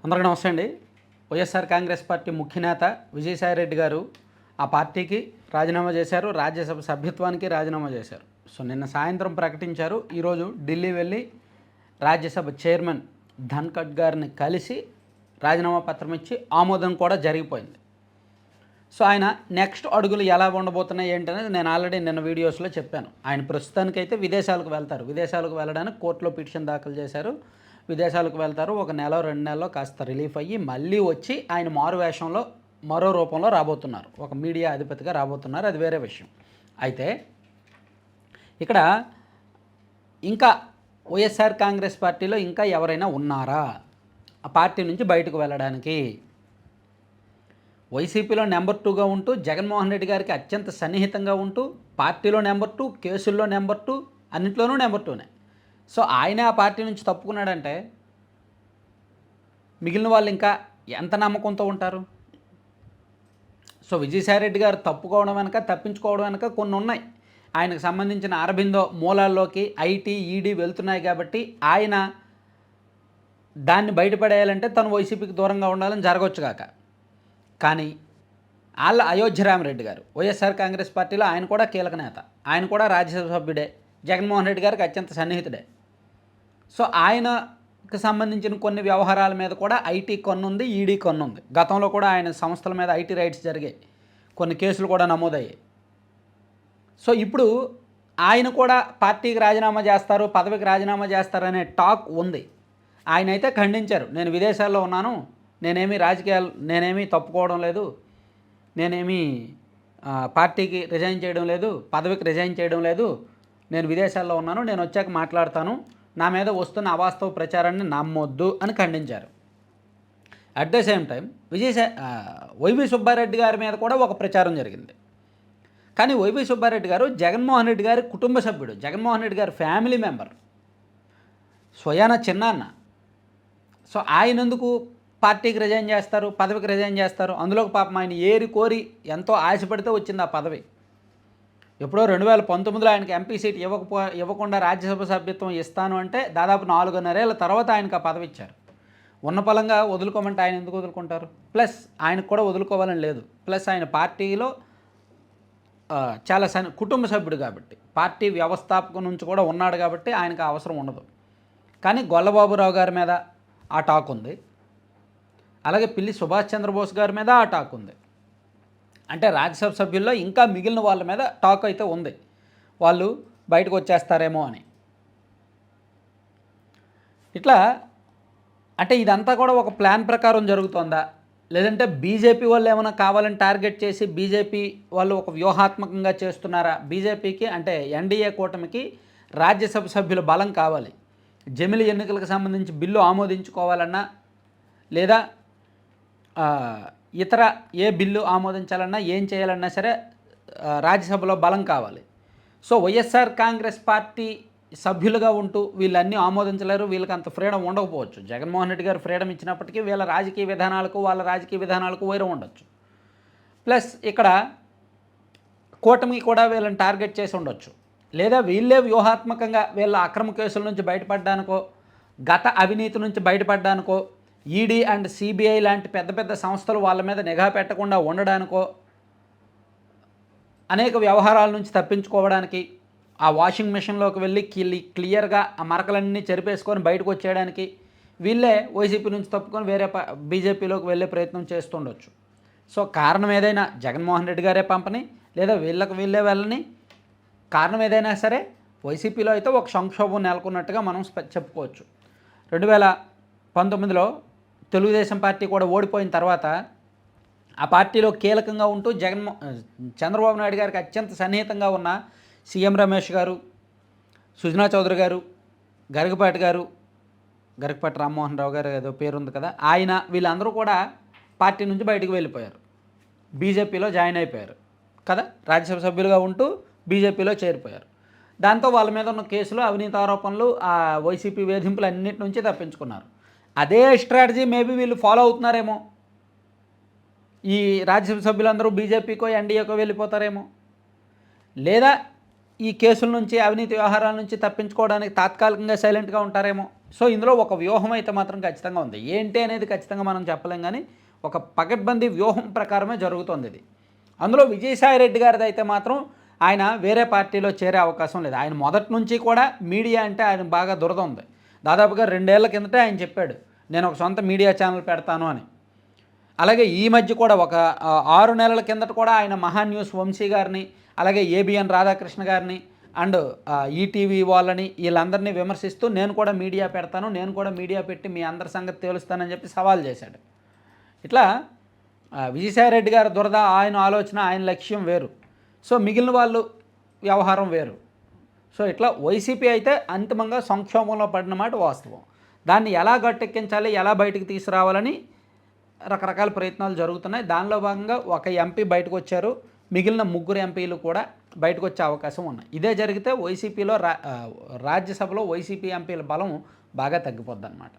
అందరికీ నమస్తే అండి. వైఎస్ఆర్ కాంగ్రెస్ పార్టీ ముఖ్య నేత విజయసాయిరెడ్డి గారు ఆ పార్టీకి రాజీనామా చేశారు. రాజ్యసభ సభ్యత్వానికి రాజీనామా చేశారు. సో నిన్న సాయంత్రం ప్రకటించారు. ఈరోజు ఢిల్లీ వెళ్ళి రాజ్యసభ చైర్మన్ ధన్ఖడ్ గారిని కలిసి రాజీనామా పత్రం ఇచ్చి ఆమోదం కూడా జరిగిపోయింది. సో ఆయన నెక్స్ట్ అడుగులు ఎలా ఉండబోతున్నాయి ఏంటనేది నేను ఆల్రెడీ నిన్న వీడియోస్లో చెప్పాను. ఆయన ప్రస్తుతానికైతే విదేశాలకు వెళ్తారు. విదేశాలకు వెళ్ళడానికి కోర్టులో పిటిషన్ దాఖలు చేశారు. విదేశాలకు వెళ్తారు. 1 నెల 2 నెలల్లో కాస్త రిలీఫ్ అయ్యి మళ్ళీ వచ్చి ఆయన మారు వేషంలో మరో రూపంలో రాబోతున్నారు. ఒక మీడియా అధిపతిగా రాబోతున్నారు. అది వేరే విషయం. అయితే ఇక్కడ ఇంకా వైఎస్ఆర్ కాంగ్రెస్ పార్టీలో ఇంకా ఎవరైనా ఉన్నారా ఆ పార్టీ నుంచి బయటకు వెళ్ళడానికి? వైసీపీలో నెంబర్ 2గా ఉంటూ జగన్మోహన్ రెడ్డి గారికి అత్యంత సన్నిహితంగా ఉంటూ పార్టీలో నెంబర్ 2, కేసుల్లో నెంబర్ 2, అన్నింటిలోనూ నెంబర్ 2నే. సో ఆయన ఆ పార్టీ నుంచి తప్పుకున్నాడంటే మిగిలిన వాళ్ళు ఇంకా ఎంత నమ్మకంతో ఉంటారు? సో విజయసాయిరెడ్డి గారు తప్పుకోవడం వెనక తప్పించుకోవడం వెనక కొన్ని ఉన్నాయి. ఆయనకు సంబంధించిన అరబిందో మూలాల్లోకి ఐటీ ఈడీ వెళ్తున్నాయి కాబట్టి ఆయన దాన్ని బయటపడేయాలంటే తను వైసీపీకి దూరంగా ఉండాలని జరగవచ్చు కాక. కానీ వాళ్ళ అయోధ్య రామిరెడ్డి గారు వైఎస్ఆర్ కాంగ్రెస్ పార్టీలో ఆయన కూడా కీలక నేత. ఆయన కూడా రాజ్యసభ సభ్యుడే. జగన్మోహన్ రెడ్డి గారికి అత్యంత సన్నిహితుడే. సో ఆయనకు సంబంధించిన కొన్ని వ్యవహారాల మీద కూడా ఐటీ కొన్నుంది, ఈడీ కొన్నుంది. గతంలో కూడా ఆయన సంస్థల మీద ఐటీ రైట్స్ జరిగాయి. కొన్ని కేసులు కూడా నమోదయ్యాయి. సో ఇప్పుడు ఆయన కూడా పార్టీకి రాజీనామా చేస్తారు, పదవికి రాజీనామా చేస్తారనే టాక్ ఉంది. ఆయన అయితే ఖండించారు. నేను విదేశాల్లో ఉన్నాను, నేనేమీ తప్పుకోవడం లేదు, నేనేమీ పార్టీకి రిజైన్ చేయడం లేదు, పదవికి రిజైన్ చేయడం లేదు, నేను విదేశాల్లో ఉన్నాను, నేను వచ్చాక మాట్లాడతాను, నా మీద వస్తున్న అవాస్తవ ప్రచారాన్ని నమ్మొద్దు అని ఖండించారు. At the same time YV Subba Reddy గారి మీద కూడా ఒక ప్రచారం జరిగింది. కానీ వైవి సుబ్బారెడ్డి గారు జగన్మోహన్ రెడ్డి గారి కుటుంబ సభ్యుడు, జగన్మోహన్ రెడ్డి గారి ఫ్యామిలీ మెంబర్, స్వయాన చిన్నాన్న. సో ఆయన ఎందుకు పార్టీకి రిజైన్ చేస్తారు, పదవికి రిజైన్ చేస్తారు? అందులోకి పాపం ఆయన ఏరి కోరి ఎంతో ఆశపడితే వచ్చింది ఆ పదవి. ఎప్పుడో 2019లో ఆయనకి ఎంపీ సీట్ ఇవ్వకుండా రాజ్యసభ సభ్యత్వం ఇస్తాను అంటే దాదాపు 4.5 ఏళ్ల తర్వాత ఆయనకు ఆ పదవి ఇచ్చారు. ఉన్న పలంగా వదులుకోమంటే ఆయన ఎందుకు వదులుకుంటారు? ప్లస్ ఆయనకు కూడా వదులుకోవాలని లేదు. ప్లస్ ఆయన పార్టీలో చాలా కుటుంబ సభ్యుడు కాబట్టి, పార్టీ వ్యవస్థాపకం నుంచి కూడా ఉన్నాడు కాబట్టి ఆయనకు అవసరం ఉండదు. కానీ గొల్లబాబురావు గారి మీద ఆ టాక్ ఉంది. అలాగే పిల్లి సుభాష్ చంద్రబోస్ గారి మీద ఆ టాక్ ఉంది. అంటే రాజ్యసభ సభ్యుల్లో ఇంకా మిగిలిన వాళ్ళ మీద టాక్ అయితే ఉంది, వాళ్ళు బయటకు వచ్చేస్తారేమో అని. ఇట్లా అంటే ఇదంతా కూడా ఒక ప్లాన్ ప్రకారం జరుగుతుందా, లేదంటే బీజేపీ వాళ్ళు ఏమైనా కావాలని టార్గెట్ చేసి బీజేపీ వాళ్ళు ఒక వ్యూహాత్మకంగా చేస్తున్నారా? బీజేపీకి అంటే ఎన్డీఏ కూటమికి రాజ్యసభ సభ్యుల బలం కావాలి. జమిలి ఎన్నికలకు సంబంధించి బిల్లు ఆమోదించుకోవాలన్నా లేదా ఇతర ఏ బిల్లు ఆమోదించాలన్నా ఏం చేయాలన్నా సరే రాజ్యసభలో బలం కావాలి. సో వైఎస్ఆర్ కాంగ్రెస్ పార్టీ సభ్యులుగా ఉంటూ వీళ్ళన్నీ ఆమోదించలేరు, వీళ్ళకి అంత ఫ్రీడమ్ ఉండకపోవచ్చు. జగన్మోహన్ రెడ్డి గారు ఫ్రీడమ్ ఇచ్చినప్పటికీ వీళ్ళ రాజకీయ విధానాలకు వాళ్ళ రాజకీయ విధానాలకు వైరం ఉండొచ్చు. ప్లస్ ఇక్కడ కూటమి కూడా వీళ్ళని టార్గెట్ చేసి ఉండొచ్చు. లేదా వీళ్ళే వ్యూహాత్మకంగా వీళ్ళ అక్రమ కేసుల నుంచి బయటపడడానికో, గత అవినీతి నుంచి బయటపడడానికో, ఈడీ అండ్ సిబిఐ లాంటి పెద్ద పెద్ద సంస్థలు వాళ్ళ మీద నిఘా పెట్టకుండా ఉండడానికో, అనేక వ్యవహారాల నుంచి తప్పించుకోవడానికి, ఆ వాషింగ్ మెషిన్లోకి వెళ్ళి క్లియర్గా ఆ మరకలన్నీ చెరిపేసుకొని బయటకు వచ్చేయడానికి వీళ్ళే వైసీపీ నుంచి తప్పుకొని వేరే బీజేపీలోకి వెళ్ళే ప్రయత్నం చేస్తుండొచ్చు. సో కారణం ఏదైనా జగన్మోహన్ రెడ్డి గారే పంపని, లేదా వీళ్ళే వెళ్ళని, కారణం ఏదైనా సరే వైసీపీలో అయితే ఒక సంక్షోభం నెలకొన్నట్టుగా మనం చెప్పుకోవచ్చు. 2019లో తెలుగుదేశం పార్టీ కూడా ఓడిపోయిన తర్వాత ఆ పార్టీలో కీలకంగా ఉంటూ చంద్రబాబు నాయుడు గారికి అత్యంత సన్నిహితంగా ఉన్న సీఎం రమేష్ గారు, సుజనా చౌదరి గారు, గరికపాటి రామ్మోహన్ రావు గారు ఏదో పేరుంది కదా, ఆయన వీళ్ళందరూ కూడా పార్టీ నుంచి బయటకు వెళ్ళిపోయారు, బీజేపీలో జాయిన్ అయిపోయారు కదా. రాజ్యసభ సభ్యులుగా ఉంటూ బీజేపీలో చేరిపోయారు. దాంతో వాళ్ళ మీద ఉన్న కేసులు, అవినీతి ఆరోపణలు, ఆ వైసీపీ వేధింపులు అన్నిటి నుంచి తప్పించుకున్నారు. అదే స్ట్రాటజీ మేబీ వీళ్ళు ఫాలో అవుతున్నారేమో. ఈ రాజ్యసభ సభ్యులందరూ బీజేపీకో ఎన్డీఏకో వెళ్ళిపోతారేమో, లేదా ఈ కేసుల నుంచి, అవినీతి వ్యవహారాల నుంచి తప్పించుకోవడానికి తాత్కాలికంగా సైలెంట్గా ఉంటారేమో. సో ఇందులో ఒక వ్యూహం అయితే మాత్రం ఖచ్చితంగా ఉంది. ఏంటి అనేది ఖచ్చితంగా మనం చెప్పలేం కానీ ఒక పకడ్బందీ వ్యూహం ప్రకారమే జరుగుతుంది ఇది. అందులో విజయసాయిరెడ్డి గారిది అయితే మాత్రం ఆయన వేరే పార్టీలో చేరే అవకాశం లేదు. ఆయన మొదటి నుంచి కూడా మీడియా అంటే ఆయన బాగా దురద ఉంది. దాదాపుగా 2 ఏళ్ల కిందటే ఆయన చెప్పాడు, నేను ఒక సొంత మీడియా ఛానల్ పెడతాను అని. అలాగే ఈ మధ్య కూడా ఒక 6 నెలల కిందట కూడా ఆయన మహాన్యూస్ వంశీ గారిని, అలాగే ఏబిఎన్ రాధాకృష్ణ గారిని అండ్ ఈటీవీ వాళ్ళని వీళ్ళందరినీ విమర్శిస్తూ నేను కూడా మీడియా పెడతాను, నేను కూడా మీడియా పెట్టి మీ అందరి సంగతి తేలుస్తానని చెప్పి సవాల్ చేశాడు. ఇట్లా విజయసాయిరెడ్డి గారి దురద, ఆయన ఆలోచన, ఆయన లక్ష్యం వేరు. సో మిగిలిన వాళ్ళు వ్యవహారం వేరు. సో ఇట్లా వైసీపీ అయితే అంతిమంగా సంక్షోభంలో పడిన మాట వాస్తవం. దాన్ని ఎలా గట్టెక్కించాలి, ఎలా బయటకు తీసుకురావాలని రకరకాల ప్రయత్నాలు జరుగుతున్నాయి. దానిలో భాగంగా ఒక ఎంపీ బయటకు వచ్చారు, మిగిలిన 3 ఎంపీలు కూడా బయటకు వచ్చే అవకాశం ఉన్నాయి. ఇదే జరిగితే వైసీపీలో రాజ్యసభలో వైసీపీ ఎంపీల బలం బాగా తగ్గిపోద్ది అన్నమాట.